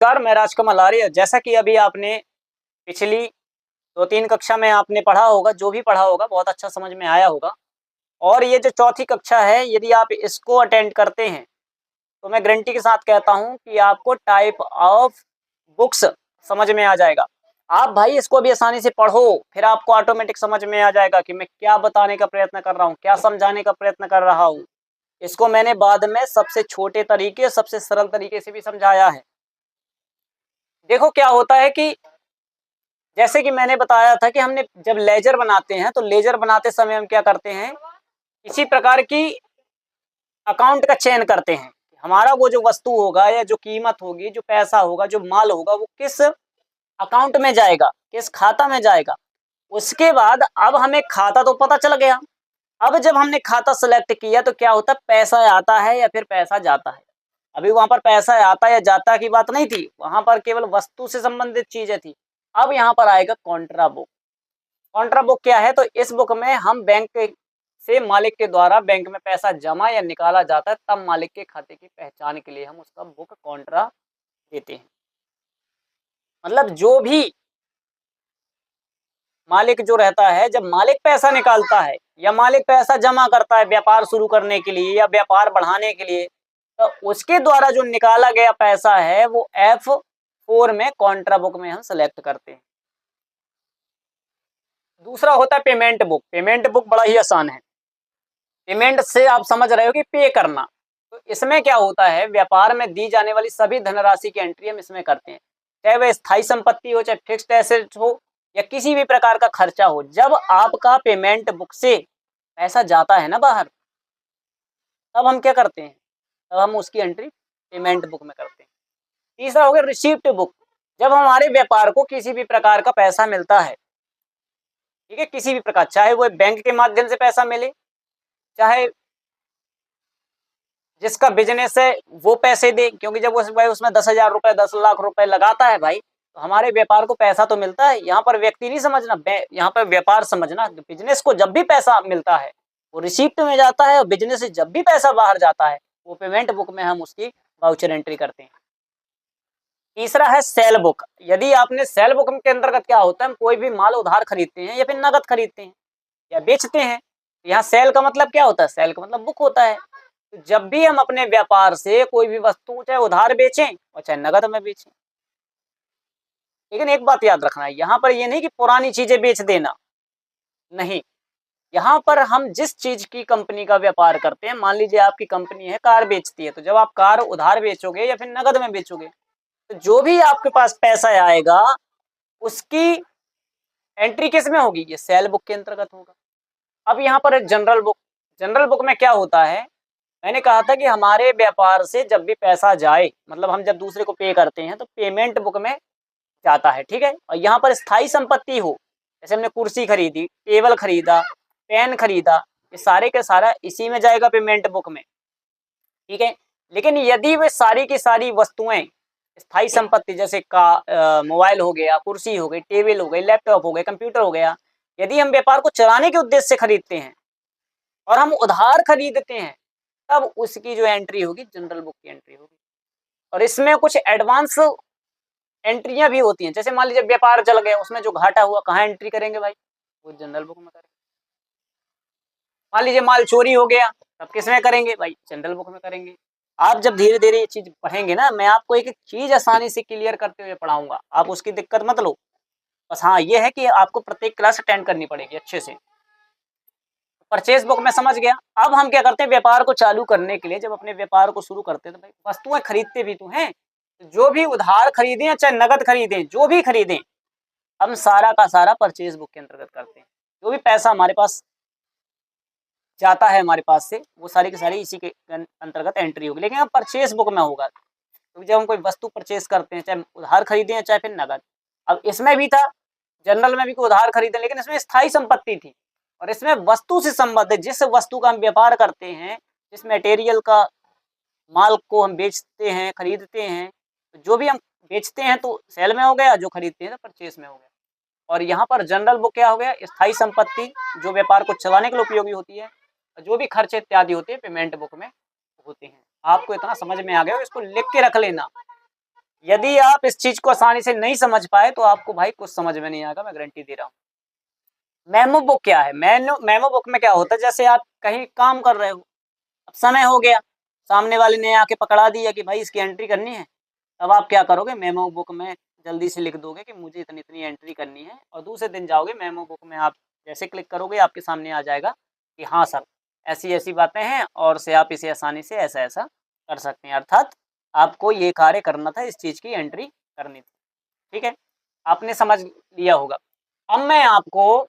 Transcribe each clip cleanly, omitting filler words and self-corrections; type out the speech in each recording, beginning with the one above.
नमस्कार, मैं राजकमल आर्य। जैसा कि अभी आपने पिछली 2-3 कक्षा में आपने पढ़ा होगा, जो भी पढ़ा होगा बहुत अच्छा समझ में आया होगा। और ये जो चौथी कक्षा है, यदि आप इसको अटेंड करते हैं, तो मैं गारंटी के साथ कहता हूँ कि आपको टाइप ऑफ बुक्स समझ में आ जाएगा। आप भाई इसको अभी आसानी से पढ़ो, फिर आपको ऑटोमेटिक समझ में आ जाएगा कि मैं क्या बताने का प्रयत्न कर रहा हूँ, क्या समझाने का प्रयत्न कर रहा हूँ। इसको मैंने बाद में सबसे छोटे तरीके, सबसे सरल तरीके से भी समझाया है। देखो क्या होता है कि जैसे कि मैंने बताया था कि हमने जब लेजर बनाते हैं, तो लेजर बनाते समय हम क्या करते हैं, किसी प्रकार की अकाउंट का चयन करते हैं। हमारा वो जो वस्तु होगा या जो कीमत होगी, जो पैसा होगा, जो माल होगा, वो किस अकाउंट में जाएगा, किस खाता में जाएगा। उसके बाद अब हमें खाता तो पता चल गया। अब जब हमने खाता सेलेक्ट किया तो क्या होता है, पैसा आता है या फिर पैसा जाता है। अभी वहां पर पैसा आता या जाता की बात नहीं थी, वहां पर केवल वस्तु से संबंधित चीजें थी। अब यहाँ पर आएगा कॉन्ट्रा बुक। कॉन्ट्रा बुक क्या है, तो इस बुक में हम बैंक से मालिक के द्वारा बैंक में पैसा जमा या निकाला जाता है, तब मालिक के खाते की पहचान के लिए हम उसका बुक कॉन्ट्रा देते हैं। मतलब जो भी मालिक जो रहता है, जब मालिक पैसा निकालता है या मालिक पैसा जमा करता है व्यापार शुरू करने के लिए या व्यापार बढ़ाने के लिए, तो उसके द्वारा जो निकाला गया पैसा है वो F4 में कॉन्ट्रा बुक में हम सेलेक्ट करते हैं। दूसरा होता है पेमेंट बुक। पेमेंट बुक बड़ा ही आसान है। पेमेंट से आप समझ रहे हो कि पे करना। तो इसमें क्या होता है, व्यापार में दी जाने वाली सभी धनराशि की एंट्री हम इसमें करते हैं, चाहे वह स्थायी संपत्ति हो, चाहे फिक्स्ड एसेट हो या किसी भी प्रकार का खर्चा हो। जब आपका पेमेंट बुक से पैसा जाता है ना बाहर, तब हम क्या करते हैं, तब हम उसकी एंट्री पेमेंट बुक में करते हैं। तीसरा हो गया रिसीप्ट बुक। जब हमारे व्यापार को किसी भी प्रकार का पैसा मिलता है, ठीक है, किसी भी प्रकार, चाहे वो बैंक के माध्यम से पैसा मिले, चाहे जिसका बिजनेस है वो पैसे दे, क्योंकि जब भाई उसमें 10,000 रुपए, 10 लाख रुपए लगाता है भाई, तो हमारे व्यापार को पैसा तो मिलता है। यहाँ पर व्यक्ति नहीं समझना, यहाँ पर व्यापार समझना। बिजनेस को जब भी पैसा मिलता है वो रिसीप्ट में जाता है, और बिजनेस से जब भी पैसा बाहर जाता है वो पेमेंट बुक में हम उसकी वाउचर एंट्री करते हैं। तीसरा है सेल बुक। यदि आपने सेल बुक के अंतर्गत क्या होता है, हम कोई भी माल उधार खरीदते हैं या फिर नगद खरीदते हैं या बेचते हैं। यहाँ सेल का मतलब क्या होता है, सेल का मतलब बुक होता है। तो जब भी हम अपने व्यापार से कोई भी वस्तु चाहे उधार बेचें और चाहे नगद में बेचें, लेकिन एक बात याद रखना है, यहाँ पर ये नहीं कि पुरानी चीजें बेच देना, नहीं। यहाँ पर हम जिस चीज की कंपनी का व्यापार करते हैं, मान लीजिए आपकी कंपनी है कार बेचती है, तो जब आप कार उधार बेचोगे या फिर नगद में बेचोगे, तो जो भी आपके पास पैसा आएगा उसकी एंट्री किस में होगी, ये सेल बुक के अंतर्गत होगा। अब यहाँ पर जनरल बुक। जनरल बुक में क्या होता है, मैंने कहा था कि हमारे व्यापार से जब भी पैसा जाए, मतलब हम जब दूसरे को पे करते हैं, तो पेमेंट बुक में जाता है, ठीक है। और यहाँ पर स्थायी संपत्ति हो, जैसे हमने कुर्सी खरीदी, टेबल खरीदा, पेन खरीदा, ये सारे के सारा इसी में जाएगा पेमेंट बुक में, ठीक है। लेकिन यदि वे सारी की सारी वस्तुएं स्थायी संपत्ति, जैसे का मोबाइल हो गया, कुर्सी हो गई, टेबल हो गई, लैपटॉप हो गए, कंप्यूटर हो गया, यदि हम व्यापार को चलाने के उद्देश्य से खरीदते हैं और हम उधार खरीदते हैं, तब उसकी जो एंट्री होगी जनरल बुक की एंट्री होगी। और इसमें कुछ एडवांस एंट्रियां भी होती हैं, जैसे मान लीजिए व्यापार चल गया, उसमें जो घाटा हुआ कहाँ एंट्री करेंगे भाई, वो जनरल बुक में करेंगे। मान लीजिए माल चोरी हो गया, तब किस में करेंगे भाई, जनरल बुक में करेंगे। आप जब धीरे धीरे ये चीज पढ़ेंगे ना, मैं आपको एक एक चीज आसानी से क्लियर करते हुए पढ़ाऊंगा, आप उसकी दिक्कत मत लो। बस हाँ ये है कि आपको प्रत्येक क्लास अटेंड करनी पड़ेगी अच्छे से। परचेज बुक में समझ गया। अब हम क्या करते हैं, व्यापार को चालू करने के लिए जब अपने व्यापार को शुरू करते हैं, तो भाई वस्तुएं खरीदते भी तो हैं, जो भी उधार खरीदें या चाहे नगद खरीदें, जो भी खरीदें, हम सारा का सारा परचेज बुक के अंतर्गत करते हैं। जो भी पैसा हमारे पास जाता है हमारे पास से, वो सारी की सारी इसी के अंतर्गत एंट्री होगी। लेकिन अब परचेज बुक में होगा, तो जब हम कोई वस्तु परचेज करते हैं, चाहे उधार खरीदें या चाहे फिर नगद। अब इसमें भी था, जनरल में भी कोई उधार खरीदे, लेकिन इसमें स्थायी संपत्ति थी, और इसमें वस्तु से संबंधित, जिस वस्तु का हम व्यापार करते हैं, जिस मटेरियल का माल को हम बेचते हैं, खरीदते हैं, तो जो भी हम बेचते हैं तो सेल में हो गया, जो खरीदते हैं तो परचेज में हो गया। और यहाँ पर जनरल बुक क्या हो गया, स्थायी संपत्ति जो व्यापार को चलाने के लिए उपयोगी होती है, जो भी खर्चे इत्यादि होते हैं पेमेंट बुक में होते हैं। आपको इतना समझ में आ गया, इसको लिख के रख लेना। यदि आप इस चीज को आसानी से नहीं समझ पाए तो आपको भाई कुछ समझ में नहीं आएगा, मैं गारंटी दे रहा हूँ। मेमो बुक क्या है? मेमो बुक में क्या होता है, जैसे आप कहीं काम कर रहे हो, अब समय हो गया, सामने वाले ने आके पकड़ा दिया कि भाई इसकी एंट्री करनी है, तब आप क्या करोगे, मेमो बुक में जल्दी से लिख दोगे कि मुझे इतनी इतनी एंट्री करनी है, और दूसरे दिन जाओगे मेमो बुक में आप जैसे क्लिक करोगे आपके सामने आ जाएगा कि हाँ सर, ऐसी ऐसी बातें हैं और से आप इसे आसानी से ऐसा ऐसा कर सकते हैं, अर्थात आपको ये कार्य करना था, इस चीज की एंट्री करनी थी। ठीक है, आपने समझ लिया होगा। अब मैं आपको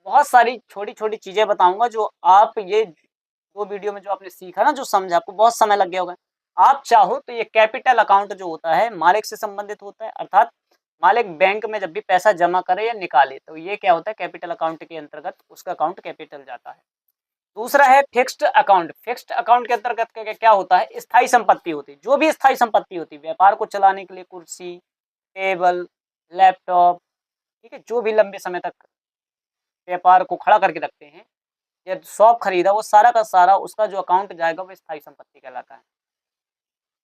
बहुत सारी छोटी छोटी चीजें बताऊंगा जो आप ये 2 वीडियो में जो आपने सीखा ना, जो समझा, आपको बहुत समय लग गया होगा। आप चाहो तो ये कैपिटल अकाउंट जो होता है मालिक से संबंधित होता है, अर्थात मालिक बैंक में जब भी पैसा जमा करे या निकाले तो ये क्या होता है, कैपिटल अकाउंट के अंतर्गत उसका अकाउंट कैपिटल जाता है। दूसरा है फिक्स्ड अकाउंट। फिक्स्ड अकाउंट के अंतर्गत क्या क्या होता है, स्थायी संपत्ति होती है। जो भी स्थायी संपत्ति होती है, व्यापार को चलाने के लिए कुर्सी, टेबल, लैपटॉप, ठीक है, जो भी लंबे समय तक व्यापार को खड़ा करके रखते हैं या शॉप खरीदा, वो सारा का सारा उसका जो अकाउंट जाएगा वो स्थायी संपत्ति कहलाता है।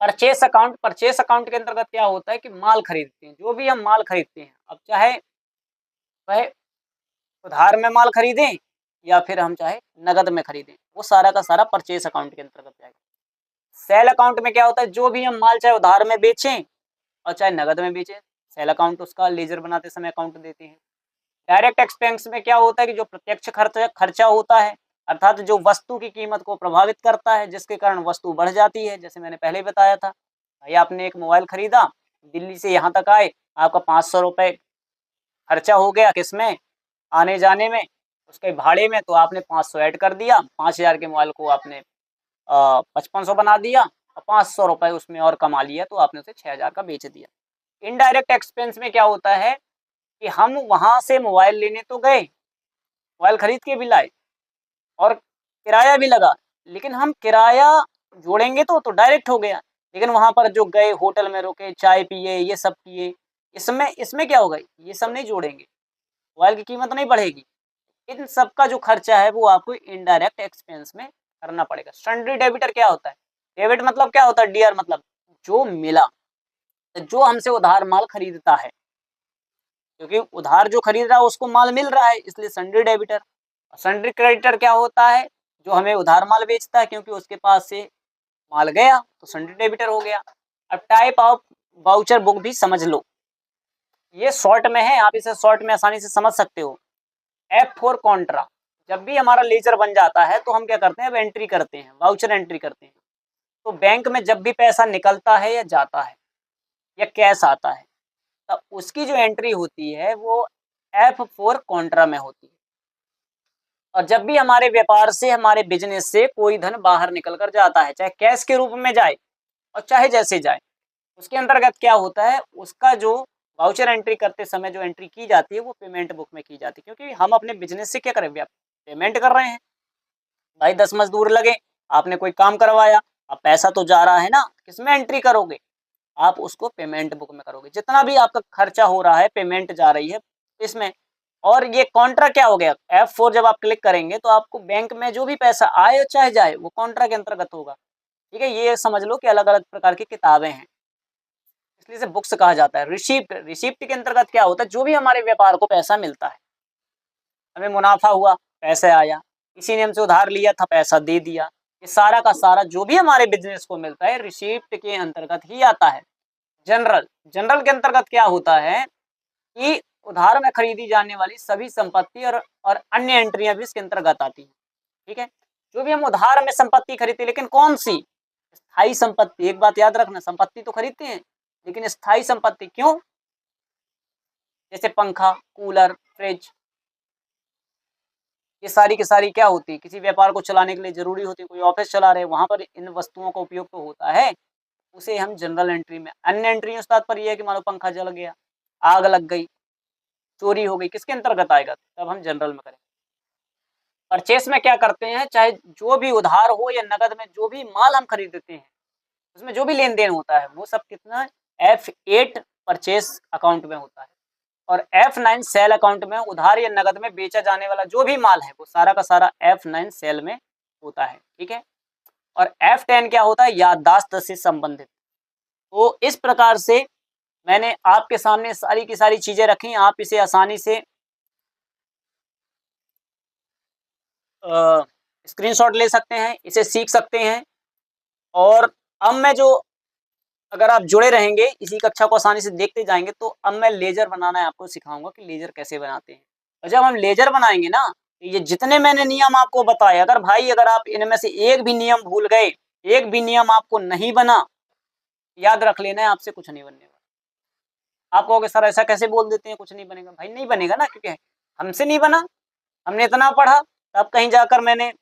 परचेस अकाउंट, परचेस अकाउंट के अंतर्गत क्या होता है कि माल खरीदते हैं, जो भी हम माल खरीदते हैं, अब चाहे वह उधार में माल खरीदें या फिर हम चाहे नगद में खरीदें, वो सारा का सारा परचेस अकाउंट के अंतर्गत जाएगा। सेल अकाउंट में क्या होता है, जो भी हम माल चाहे उधार में बेचें और चाहे नगद में बेचें, सेल अकाउंट उसका लेजर बनाते समय अकाउंट देते हैं। डायरेक्ट एक्सपेंस में क्या होता है कि जो प्रत्यक्ष खर्चा होता है, अर्थात जो वस्तु की कीमत को प्रभावित करता है, जिसके कारण वस्तु बढ़ जाती है। जैसे मैंने पहले ही बताया था, भाई आपने एक मोबाइल खरीदा, दिल्ली से यहाँ तक आए, आपका 500 रुपये खर्चा हो गया, किसमें, आने जाने में, उसके भाड़े में, तो आपने 500 ऐड कर दिया, 5000 के मोबाइल को आपने 5500 बना दिया और 500 रुपये उसमें और कमा लिया, तो आपने उसे 6000 का बेच दिया। इनडायरेक्ट एक्सपेंस में क्या होता है कि हम वहां से मोबाइल लेने तो गए, मोबाइल खरीद के भी लाए और किराया भी लगा, लेकिन हम किराया जोड़ेंगे तो डायरेक्ट हो गया, लेकिन वहां पर जो गए, होटल में रुके, चाय पिए, ये सब किए, इसमें इसमें क्या होगा, ये सब नहीं जोड़ेंगे, मोबाइल की कीमत नहीं बढ़ेगी। इन सब का जो खर्चा है वो आपको इनडायरेक्ट एक्सपेंस में करना पड़ेगा। सन्ड्री डेबिटर क्या होता है, डेबिट मतलब क्या होता है, डीआर मतलब जो मिला, जो हमसे उधार माल खरीदता है, क्योंकि उधार जो खरीद रहा है उसको माल मिल रहा है, इसलिए सन्ड्री डेबिटर। सन्ड्री क्रेडिटर क्या होता है, जो हमें उधार माल बेचता है, क्योंकि उसके पास से माल गया तो सन्ड्री डेबिटर हो गया। अब टाइप ऑफ वाउचर बुक भी समझ लो, ये शॉर्ट में है, आप इसे शॉर्ट में आसानी से समझ सकते हो। F4 कॉन्ट्रा, जब भी हमारा लेजर बन जाता है तो हम क्या करते हैं, अब एंट्री करते हैं, वाउचर एंट्री करते हैं। तो बैंक में जब भी पैसा निकलता है या जाता है या कैश आता है, तब उसकी जो एंट्री होती है वो F4 कॉन्ट्रा में होती है। और जब भी हमारे व्यापार से, हमारे बिजनेस से कोई धन बाहर निकल कर जाता है, चाहे कैश के रूप में जाए और चाहे जैसे जाए, उसके अंतर्गत क्या होता है, उसका जो वाउचर एंट्री करते समय जो एंट्री की जाती है वो पेमेंट बुक में की जाती है, क्योंकि हम अपने बिजनेस से क्या करें, पेमेंट कर रहे हैं। भाई 10 मजदूर लगे, आपने कोई काम करवाया, अब पैसा तो जा रहा है ना, किसमें एंट्री करोगे, आप उसको पेमेंट बुक में करोगे। जितना भी आपका खर्चा हो रहा है, पेमेंट जा रही है इसमें। और ये कॉन्ट्रा क्या हो गया, F4 जब आप क्लिक करेंगे तो आपको बैंक में जो भी पैसा आए चाहे जाए वो कॉन्ट्रा के अंतर्गत होगा। ठीक है, ये समझ लो कि अलग अलग प्रकार की किताबें हैं, इसलिए इसे बुक्स कहा जाता है। रिसिप्ट, रिसिप्ट के अंतर्गत क्या होता है, जो भी हमारे व्यापार को पैसा मिलता है, हमें मुनाफा हुआ, पैसे आया, किसी ने हमसे उधार लिया था, पैसा दे दिया, ये सारा का सारा जो भी हमारे बिजनेस को मिलता है रिसिप्ट के अंतर्गत ही आता है। जनरल, जनरल के अंतर्गत क्या होता है कि उधार में खरीदी जाने वाली सभी संपत्ति और अन्य एंट्रियां भी इसके अंतर्गत आती हैं। ठीक है, जो भी हम उधार में संपत्ति खरीदते हैं, लेकिन कौन सी, स्थायी संपत्ति। एक बात याद रखना, संपत्ति तो खरीदते हैं लेकिन स्थायी संपत्ति क्यों, जैसे पंखा, कूलर, फ्रिज, ये सारी की सारी क्या होती है, किसी व्यापार को चलाने के लिए जरूरी होती है, कोई ऑफिस चला रहे वहां पर इन वस्तुओं का उपयोग तो होता है, उसे हम जनरल एंट्री में। अन्य एंट्री उस पर यह है कि मानो पंखा जल गया, आग लग गई, चोरी हो गई, किसके अंतर्गत आएगा, तब हम जनरल में करें। परचेस में क्या करते हैं, चाहे जो भी उधार हो या नगद में जो भी माल हम खरीदते हैं, उसमें जो भी लेन देन होता है वो सब कितना, F8 परचेस अकाउंट में होता है। और F9 सेल अकाउंट में उधार या नगद में बेचा जाने वाला जो भी माल है वो सारा का सारा F9 सेल में होता है। ठीक है, और F10 क्या होता है, याददाश्त से संबंधित। तो इस प्रकार से मैंने आपके सामने सारी की सारी चीजें रखी, आप इसे आसानी से स्क्रीनशॉट ले सकते हैं, इसे सीख सकते हैं। और अब मैं जो अगर आप जुड़े रहेंगे, इसी कक्षा को आसानी से देखते जाएँगे, तो अब मैं लेज़र बनाना आपको सिखाऊँगा कि लेज़र कैसे बनाते हैं। और जब हम लेज़र बनाएँगे ना, तो ये जितने मैंने नियम आपको बताए, अगर भाई अगर आप इनमें से एक भी नियम भूल गए, एक भी नियम आपको नहीं बना, याद रख लेना है आपसे कुछ नहीं बनने वाला। आप कहोगे सर ऐसा कैसे बोल देते हैं कुछ नहीं बनेगा? भाई नहीं बनेगा ना, क्योंकि हमसे नहीं बना, हमने इतना पढ़ा, तब कहीं जाकर मैंने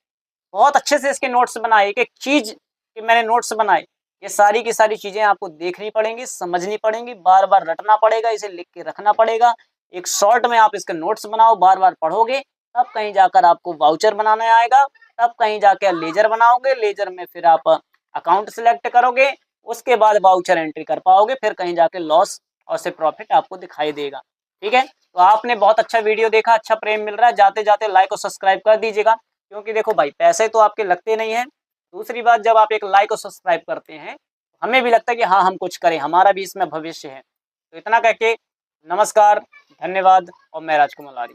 बहुत अच्छे से इसके नोट्स बनाए, एक-एक चीज़ के मैंने नोट्स बनाए। ये सारी की सारी चीज़ें आपको देखनी पड़ेंगी, समझनी पड़ेंगी, बार-बार रटना पड़ेगा, इसे लिख के रखना पड़ेगा। एक शॉर्ट में आप इसके नोट्स बनाओ, बार-बार पढ़ोगे, तब कहीं जाकर आपको वाउचर बनाने आएगा, तब कहीं जाके लेज़र बनाओगे, लेज़र में फिर आप अकाउंट सेलेक्ट करोगे, उसके बाद वाउचर एंट्री कर पाओगे, फिर कहीं जाके लॉस और से प्रॉफिट आपको दिखाई देगा। ठीक है? तो आपने बहुत अच्छा वीडियो देखा, अच्छा प्रेम मिल रहा है, जाते-जाते लाइक और सब्सक्राइब कर दीजिएगा। क्योंकि देखो भाई पैसे तो आपके लगते नहीं हैं। दूसरी बात जब आप एक लाइक और सब्सक्राइब करते हैं, हमें भी लगता है कि हाँ, हम कुछ करें, हमारा भी इसमें भविष्य है। तो इतना कह के नमस्कार, धन्यवाद और मैं राजकुमार लारी।